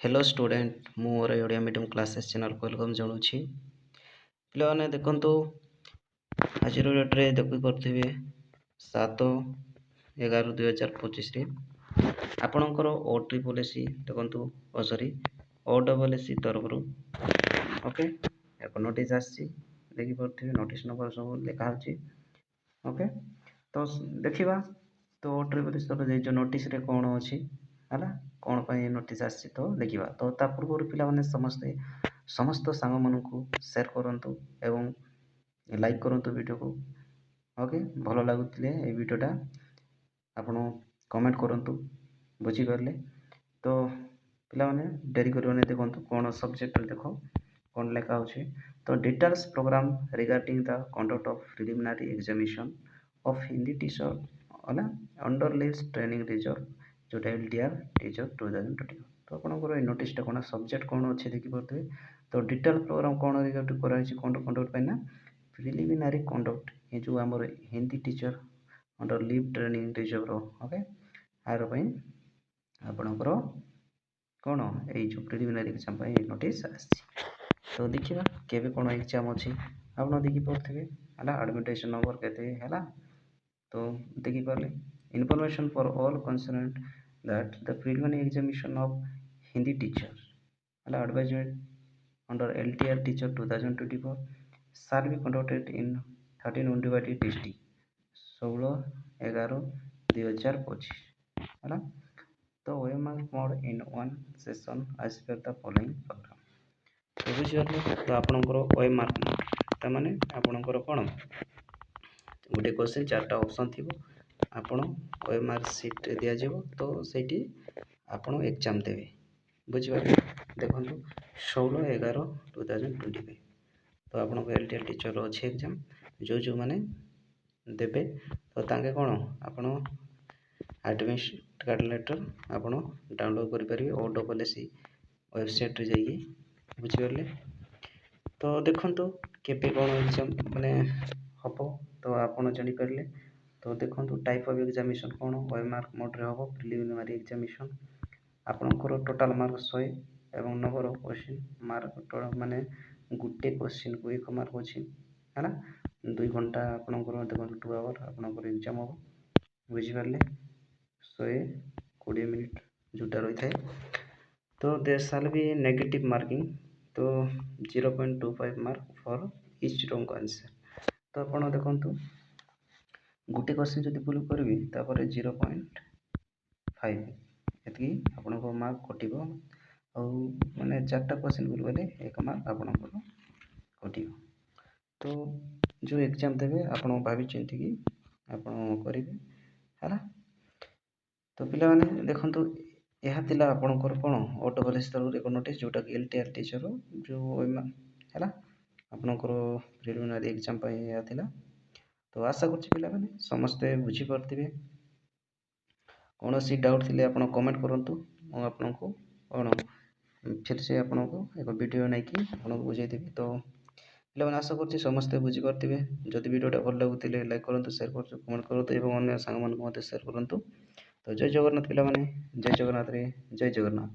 Hello student मोर Odia medium classes channel को welcome जनाऊँगी पे देखु आज डेट्रे देखी करेंगे 7/11/2025 आपणकर ओ ट्रिपल देखु सॉरी OSSC तरफ ओके एक नोटिस आसी देखिपे नोटिस नंबर सब लिखा ओके तो देखा तो O ट्रिपल जो नोटिस कौन अच्छी है कौन पर नोटिस आसी तो देखा तो ता पूर्व पे समस्ते समस्त सांग मानू सेयार करूँ एवं लाइक करूँ वीडियो को ओके भल लगुले ये वीडियोटा आपण कमेंट करूँ बुझीपारे तो पे डेरी कर देखो कौन सब्जेक्ट देख कौन लिखा हो तो details programme regarding the conduct of preliminary examination of Hindi teacher है अंडर लिस्ट ट्रेनिंग रिजर्व जोटा LTR टीचर 2020 तो आपंकर ये नोटिसटा कौन सब्जेक्ट कौन अच्छे देखिपे तो डिटेल प्रोग्राम कौन कराई कंडक्ट पाइना प्रिलिमिनारी कंडक्ट ये जो आम Hindi teacher under live training reserve okay यार आपणकर कौन ये प्रिलिमिनारी एग्जाम नोटिस आसी तो देखा केवे कौन एग्जाम अच्छी आप देखिपे है एडमिटेशन नंबर के तो देखिपारे information for all concern that the preliminary examination of Hindi teacher advisement under LTR teacher 2024 shall be conducted in 13 Undivadi district 16/11/2025 है तो OMR mode in one session as per the following program तो बुझिपारे तो आपणकर OMR mode ताने आपणकर कौन गोटे question 4टा option थी आपण OMR सीट दिज्व तो सही आपण एग्जाम देवे बुझिपारे देखो 16/11/2025 तो आपन LTR टीचर अच्छे एग्जाम जो जो मैंने देवे तो तांके कौन आपण एडमिट कार्ड लेटर आपण डाउनलोड करेंगे OSSC वेबसाइट रे जाइए बुझिपारे तो देखो केबे कौन एग्जाम माने हम तो आपड़ जापारे तो देखो टाइप ऑफ एग्जामिनेशन कौन OMR मोड रे हम प्रिलिमिनरी एग्जामिनेशन आपणकर टोटाल मार्क 100 एवं नंबर ऑफ क्वेश्चन मार्क माने गोटे क्वेश्चन को 1 मार्क अच्छी है 2 घंटा आपणकर देखो 2 आवर आपणकर एग्जाम हम बुझिपारे 120 मिनिट जोटा रही है तो there shall be negative marking तो 0.25 mark for each wrong answer तो आप देखो गोटे क्वेश्चन जब भूल करी 0.5 ये आपण मार्क कट माने 4टा क्वेश्चन भूल गले 1 मार्क आपणकर कट तो जो एग्जाम देवे आप भाई चिंतिकी आप करेंगे है तो पे देखो यह थिला आपणकर कौन OSSC तरफ एक नोटिस जोटा कि LTR टीचर जो है आपणकर प्रिलिमिनरी एग्जाम यह थिला तो आशा कर पे समस्ते बुझीपारे कौन सी डाउट थी आप कमेंट करूँ आपको कौन फिर से आपको एक वीडियो नहीं कि आपको बुझेदेवी तो पे आशा कर समस्ते बुझीपारे जदि वीडियोटा भल लगुले लाइक करूँ शेयर कर कमेंट करूँ और अन्य सांग सेयार करूँ तो जय जगन्नाथ पे जय जगन्नाथ रे जय जगन्नाथ।